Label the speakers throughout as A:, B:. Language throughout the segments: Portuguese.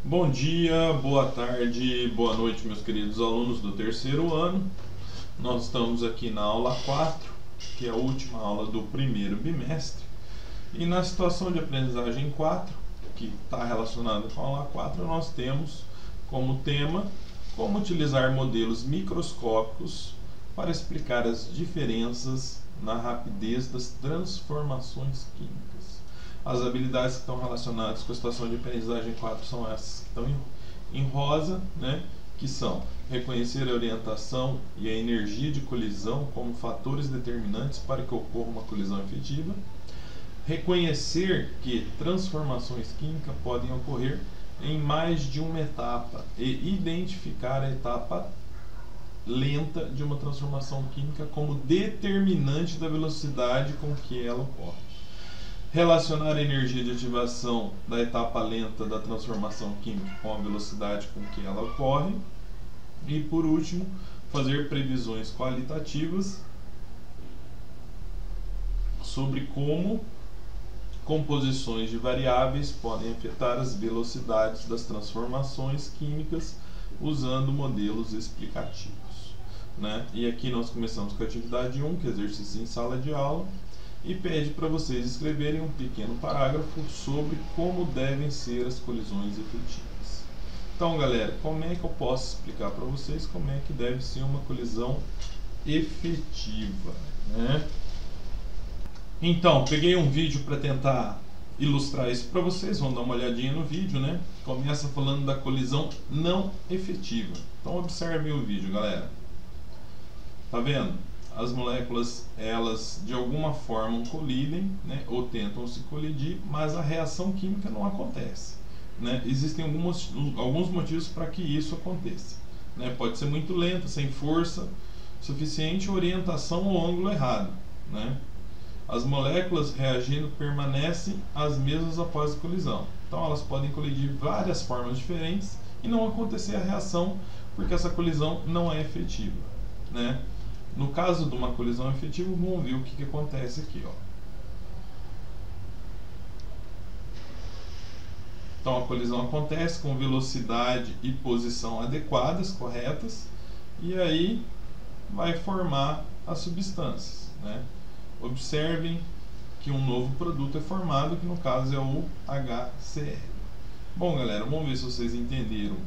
A: Bom dia, boa tarde, boa noite, meus queridos alunos do terceiro ano. Nós estamos aqui na aula 4, que é a última aula do primeiro bimestre. E na situação de aprendizagem 4, que está relacionada com a aula 4, nós temos como tema como utilizar modelos microscópicos para explicar as diferenças na rapidez das transformações químicas. As habilidades que estão relacionadas com a situação de aprendizagem 4 são essas que estão em rosa, né? Que são reconhecer a orientação e a energia de colisão como fatores determinantes para que ocorra uma colisão efetiva, reconhecer que transformações químicas podem ocorrer em mais de uma etapa e identificar a etapa lenta de uma transformação química como determinante da velocidade com que ela ocorre. Relacionar a energia de ativação da etapa lenta da transformação química com a velocidade com que ela ocorre. E, por último, fazer previsões qualitativas sobre como composições de variáveis podem afetar as velocidades das transformações químicas usando modelos explicativos, né? E aqui nós começamos com a atividade 1, que é exercício em sala de aula, e pede para vocês escreverem um pequeno parágrafo sobre como devem ser as colisões efetivas. Então, galera, como é que eu posso explicar para vocês como é que deve ser uma colisão efetiva, né? Então, peguei um vídeo para tentar ilustrar isso para vocês. Vamos dar uma olhadinha no vídeo, né? Começa falando da colisão não efetiva. Então, observem o vídeo, galera. Tá vendo? As moléculas, elas de alguma forma colidem, né, ou tentam se colidir, mas a reação química não acontece, né? Existem alguns motivos para que isso aconteça, né? Pode ser muito lenta, sem força suficiente, orientação ou ângulo errado, né? As moléculas reagindo permanecem as mesmas após a colisão. Então elas podem colidir de várias formas diferentes e não acontecer a reação porque essa colisão não é efetiva, né? No caso de uma colisão efetiva, vamos ver o que acontece aqui, ó. Então a colisão acontece com velocidade e posição adequadas, corretas, e aí vai formar as substâncias, né? Observem que um novo produto é formado, que no caso é o HCl. Bom, galera, vamos ver se vocês entenderam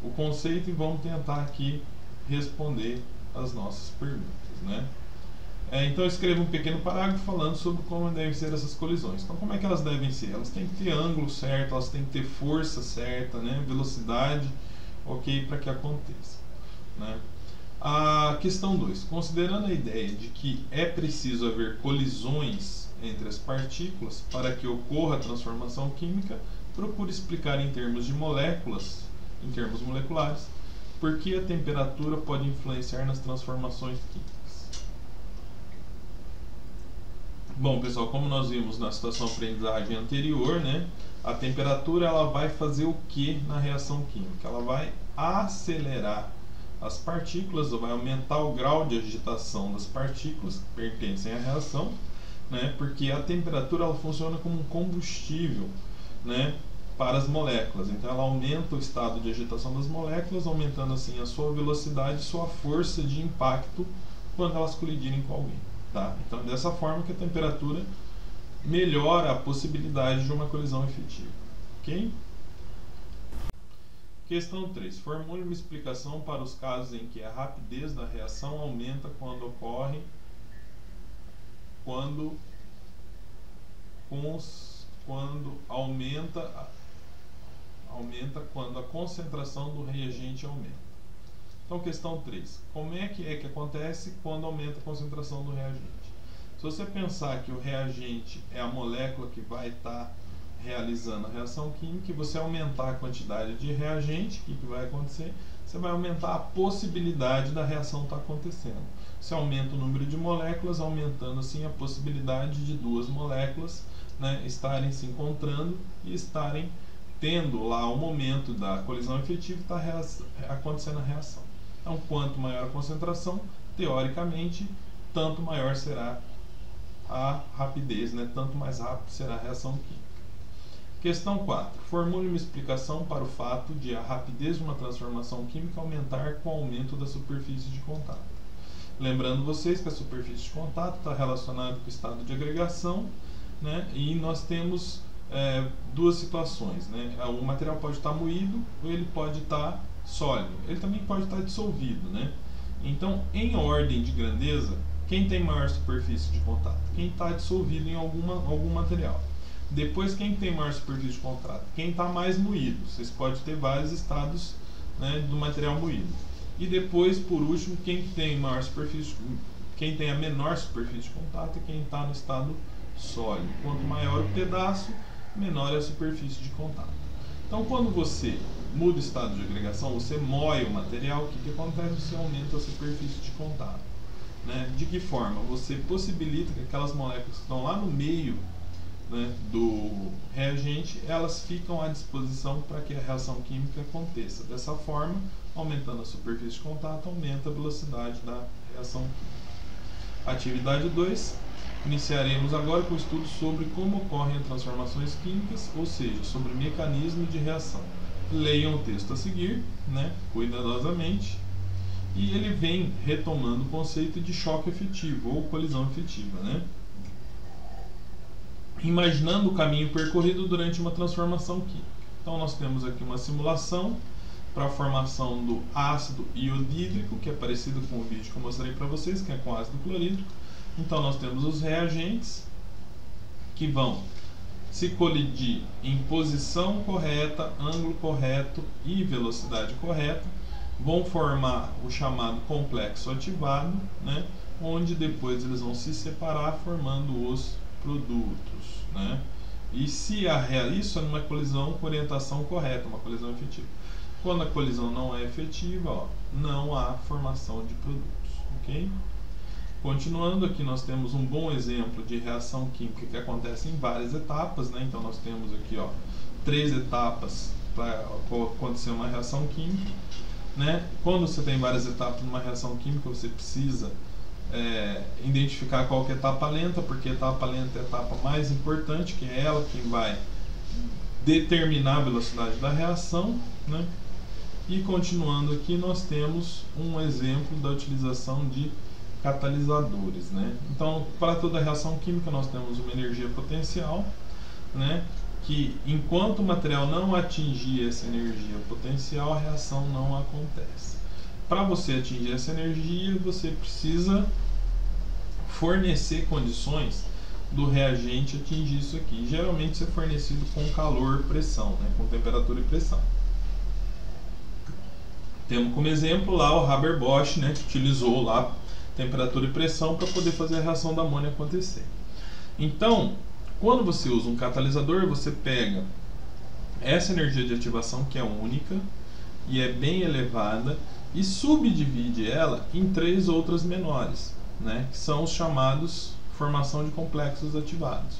A: o conceito e vamos tentar aqui responder as nossas perguntas, né? Então escreva um pequeno parágrafo falando sobre como devem ser essas colisões. Então, como é que elas devem ser? Elas têm que ter ângulo certo, elas têm que ter força certa, né? Velocidade, ok, para que aconteça, né? A questão 2. Considerando a ideia de que é preciso haver colisões entre as partículas para que ocorra a transformação química, procure explicar em termos de moléculas, em termos moleculares, por que a temperatura pode influenciar nas transformações químicas. Bom, pessoal, como nós vimos na situação de aprendizagem anterior, né, a temperatura ela vai fazer o que na reação química? Ela vai acelerar as partículas, ou vai aumentar o grau de agitação das partículas que pertencem à reação, né, porque a temperatura ela funciona como um combustível, né, para as moléculas. Então ela aumenta o estado de agitação das moléculas, aumentando assim a sua velocidade e sua força de impacto quando elas colidirem com alguém, tá? Então dessa forma que a temperatura melhora a possibilidade de uma colisão efetiva, ok? Questão 3. Formule uma explicação para os casos em que a rapidez da reação aumenta quando quando a concentração do reagente aumenta. Então, questão 3. Como é que acontece quando aumenta a concentração do reagente? Se você pensar que o reagente é a molécula que vai estar realizando a reação química, e você aumentar a quantidade de reagente, o que vai acontecer? Você vai aumentar a possibilidade da reação estar acontecendo. Você aumenta o número de moléculas, aumentando assim a possibilidade de duas moléculas, né, estarem se encontrando e estarem tendo lá o momento da colisão efetiva e está acontecendo a reação. Então, quanto maior a concentração, teoricamente, tanto maior será a rapidez, né? Tanto mais rápido será a reação química. Questão 4. Formule uma explicação para o fato de a rapidez de uma transformação química aumentar com o aumento da superfície de contato. Lembrando vocês que a superfície de contato está relacionada com o estado de agregação, né? E nós temos duas situações, né? O material pode estar moído ou ele pode estar sólido. Ele também pode estar dissolvido, né? Então, em ordem de grandeza, quem tem maior superfície de contato? Quem está dissolvido em algum material. Depois, quem tem maior superfície de contato? Quem está mais moído. Vocês podem ter vários estados, né, do material moído. E depois, por último, quem tem a menor superfície de contato é quem está no estado sólido. Quanto maior o pedaço, menor é a superfície de contato. Então, quando você muda o estado de agregação, você moe o material, o que acontece? Você aumenta a superfície de contato, né? De que forma? Você possibilita que aquelas moléculas que estão lá no meio, né, do reagente, elas ficam à disposição para que a reação química aconteça. Dessa forma, aumentando a superfície de contato, aumenta a velocidade da reação química. Atividade 2. Iniciaremos agora com o estudo sobre como ocorrem as transformações químicas, ou seja, sobre o mecanismo de reação. Leiam o texto a seguir, né, cuidadosamente, e ele vem retomando o conceito de choque efetivo ou colisão efetiva, né? Imaginando o caminho percorrido durante uma transformação química. Então nós temos aqui uma simulação para a formação do ácido iodídrico, que é parecido com o vídeo que eu mostrei para vocês, que é com ácido clorídrico. Então nós temos os reagentes que vão se colidir em posição correta, ângulo correto e velocidade correta, vão formar o chamado complexo ativado, né, onde depois eles vão se separar formando os produtos, né? E se isso é uma colisão com orientação correta, uma colisão efetiva. Quando a colisão não é efetiva, ó, não há formação de produtos, ok? Continuando aqui, nós temos um bom exemplo de reação química que acontece em várias etapas, né? Então nós temos aqui, ó, 3 etapas para acontecer uma reação química, né? Quando você tem várias etapas numa reação química, você precisa identificar qual que é a etapa lenta, porque a etapa lenta é a etapa mais importante, que é ela quem vai determinar a velocidade da reação, né? E continuando aqui, nós temos um exemplo da utilização de catalisadores, né? Então, para toda reação química, nós temos uma energia potencial, né? Que enquanto o material não atingir essa energia potencial, a reação não acontece. Para você atingir essa energia, você precisa fornecer condições do reagente atingir isso aqui. Geralmente isso é fornecido com calor, pressão, né? Com temperatura e pressão. Temos como exemplo lá o Haber-Bosch, né? Que utilizou lá temperatura e pressão para poder fazer a reação da amônia acontecer. Então, quando você usa um catalisador, você pega essa energia de ativação, que é única e é bem elevada, e subdivide ela em 3 outras menores, né, que são os chamados formação de complexos ativados.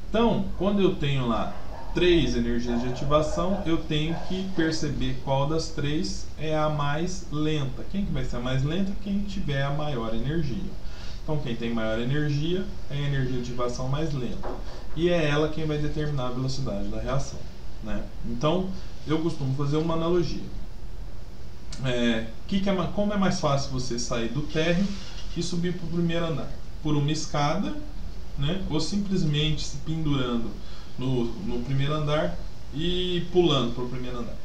A: Então, quando eu tenho lá 3 energias de ativação, eu tenho que perceber qual das 3 é a mais lenta. Quem que vai ser a mais lenta? Quem tiver a maior energia. Então, quem tem maior energia é a energia de ativação mais lenta. E é ela quem vai determinar a velocidade da reação, né? Então, eu costumo fazer uma analogia. Como é mais fácil você sair do térreo e subir para o primeiro andar? Por uma escada, né? Ou simplesmente se pendurando no primeiro andar e pulando para o primeiro andar,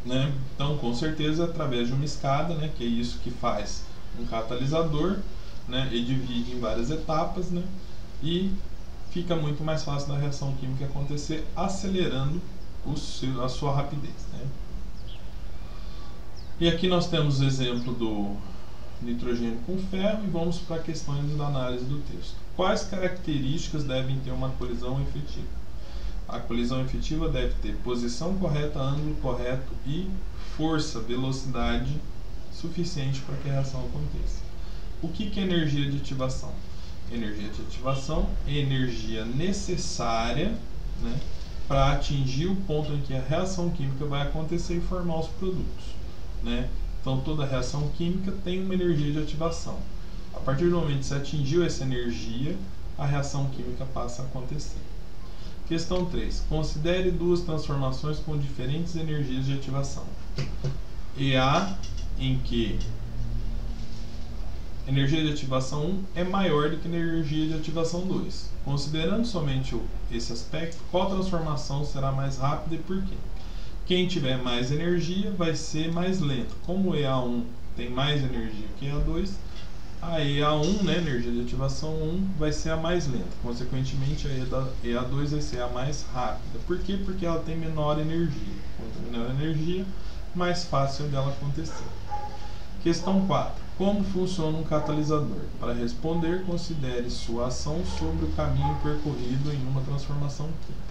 A: né? Então, com certeza, através de uma escada, né? Que é isso que faz um catalisador, né? E divide em várias etapas, né? E fica muito mais fácil da reação química acontecer, acelerando a sua rapidez, né? E aqui nós temos o exemplo do nitrogênio com ferro e vamos para questões da análise do texto. Quais características devem ter uma colisão efetiva? A colisão efetiva deve ter posição correta, ângulo correto e força, velocidade suficiente para que a reação aconteça. O que é energia de ativação? Energia de ativação é energia necessária, né, para atingir o ponto em que a reação química vai acontecer e formar os produtos, né? Então toda reação química tem uma energia de ativação. A partir do momento que você atingiu essa energia, a reação química passa a acontecer. Questão 3. Considere duas transformações com diferentes energias de ativação. EA, em que energia de ativação 1 é maior do que energia de ativação 2. Considerando somente esse aspecto, qual transformação será mais rápida e por quê? Quem tiver mais energia vai ser mais lento. Como o EA1 tem mais energia que EA2, a EA1, né, energia de ativação 1, vai ser a mais lenta. Consequentemente, a EA2 vai ser a mais rápida. Por quê? Porque ela tem menor energia. Quanto menor energia, mais fácil dela acontecer. Questão 4. Como funciona um catalisador? Para responder, considere sua ação sobre o caminho percorrido em uma transformação química.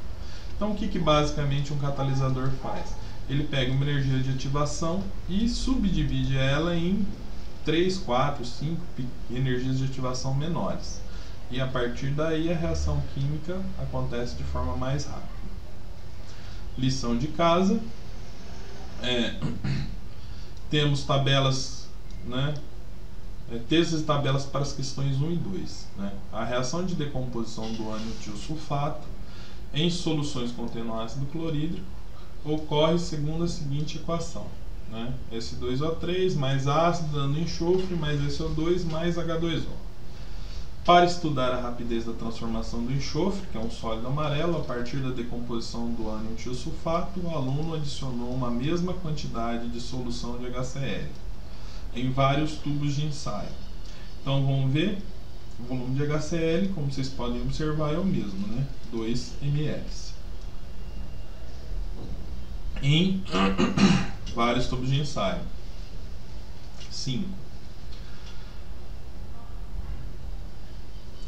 A: Então, o que basicamente um catalisador faz? Ele pega uma energia de ativação e subdivide ela em 3, 4, 5 energias de ativação menores. E a partir daí a reação química acontece de forma mais rápida. Lição de casa. Temos tabelas, né? Textos e tabelas para as questões 1 e 2. Né? A reação de decomposição do ânion tiosulfato em soluções contendo ácido clorídrico ocorre segundo a seguinte equação. Né? S2O3 mais ácido dando enxofre mais SO2 mais H2O. Para estudar a rapidez da transformação do enxofre, que é um sólido amarelo, a partir da decomposição do ânion tiosulfato, o aluno adicionou uma mesma quantidade de solução de HCl em vários tubos de ensaio. Então vamos ver, o volume de HCl, como vocês podem observar, é o mesmo, né? 2 ml. Em vários tubos de ensaio. 5.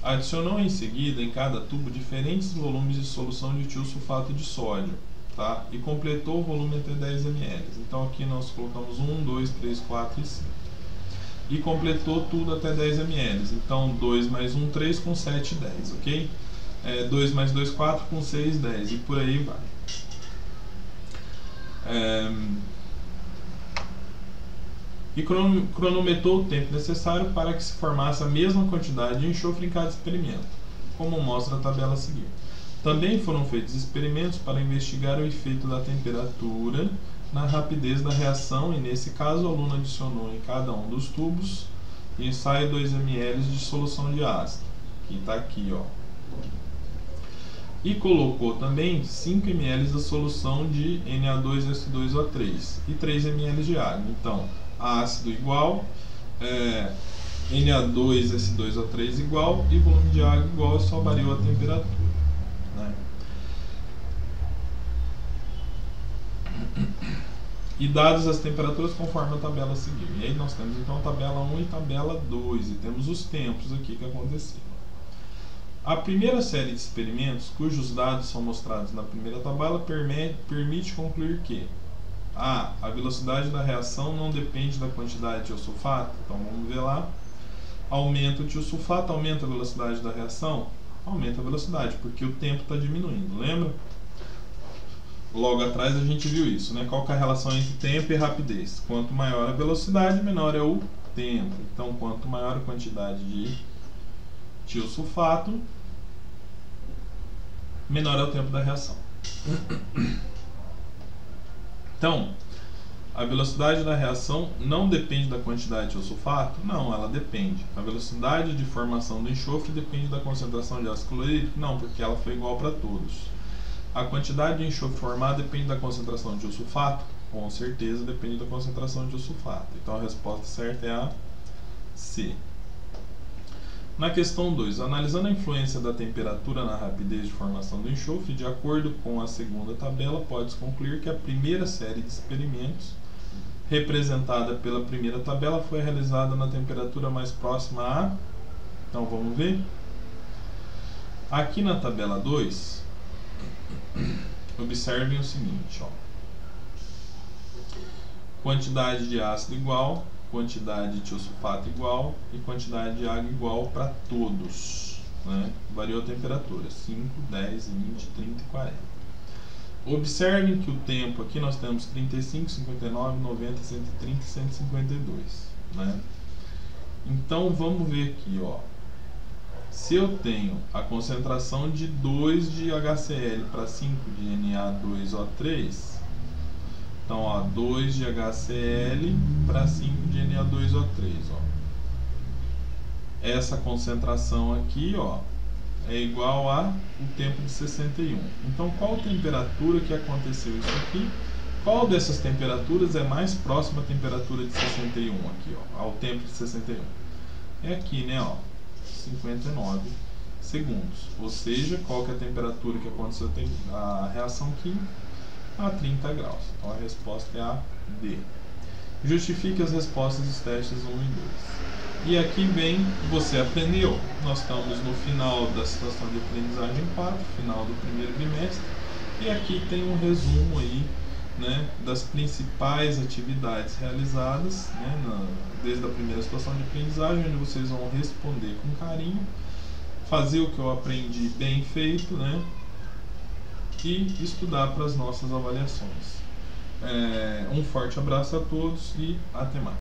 A: Adicionou em seguida em cada tubo diferentes volumes de solução de tiosulfato de sódio, tá? E completou o volume até 10 ml. Então aqui nós colocamos 1, 2, 3, 4 e 5. E completou tudo até 10 ml. Então 2 mais 1, 3 com 7, 10, ok? 2 mais 2, 4 com 6, 10 e por aí vai. E cronometrou o tempo necessário para que se formasse a mesma quantidade de enxofre em cada experimento, como mostra a tabela a seguir. Também foram feitos experimentos para investigar o efeito da temperatura na rapidez da reação e, nesse caso, o aluno adicionou em cada um dos tubos de ensaio 2 ml de solução de ácido, que está aqui, ó. E colocou também 5 ml da solução de Na2S2O3 e 3 ml de água. Então, ácido igual, Na2S2O3 igual e volume de água igual, só variou a temperatura. Né? E dadas as temperaturas conforme a tabela a seguir. E aí nós temos então a tabela 1 e tabela 2 e temos os tempos aqui que aconteceram. A primeira série de experimentos, cujos dados são mostrados na primeira tabela, permite concluir que a velocidade da reação não depende da quantidade de tiosulfato. Então vamos ver lá. Aumenta o tiosulfato, aumenta a velocidade da reação? Aumenta a velocidade, porque o tempo está diminuindo, lembra? Logo atrás a gente viu isso, né? Qual que é a relação entre tempo e rapidez? Quanto maior a velocidade, menor é o tempo. Então, quanto maior a quantidade de tiosulfato, menor é o tempo da reação. Então, a velocidade da reação não depende da quantidade de tiosulfato? Não, ela depende. A velocidade de formação do enxofre depende da concentração de ácido clorídrico? Não, porque ela foi igual para todos. A quantidade de enxofre formado depende da concentração de tiosulfato? Com certeza depende da concentração de tiosulfato. Então a resposta certa é a C. Na questão 2, analisando a influência da temperatura na rapidez de formação do enxofre, de acordo com a segunda tabela, pode-se concluir que a primeira série de experimentos, representada pela primeira tabela, foi realizada na temperatura mais próxima a... Então vamos ver? Aqui na tabela 2, observem o seguinte, ó. Quantidade de ácido igual, quantidade de tiosulfato igual e quantidade de água igual para todos, né? Variou a temperatura, 5, 10, 20, 30 e 40. Observem que o tempo aqui nós temos 35, 59, 90, 130 e 152, né? Então vamos ver aqui, ó. Se eu tenho a concentração de 2 de HCl para 5 de Na2O3, então, ó, 2 de HCl para 5 de Na2O3, ó. Essa concentração aqui, ó, é igual a o tempo de 61. Então, qual temperatura que aconteceu isso aqui? Qual dessas temperaturas é mais próxima à temperatura de 61 aqui, ó, ao tempo de 61? É aqui, né, ó, 59 segundos. Ou seja, qual que é a temperatura que aconteceu a reação química? A 30 graus. Então, a resposta é a D. Justifique as respostas dos testes 1 e 2. E aqui vem, você aprendeu. Nós estamos no final da situação de aprendizagem 4, final do primeiro bimestre. E aqui tem um resumo aí, né, das principais atividades realizadas, né, desde a primeira situação de aprendizagem, onde vocês vão responder com carinho, fazer o que eu aprendi bem feito, né, e estudar para as nossas avaliações. Um forte abraço a todos e até mais.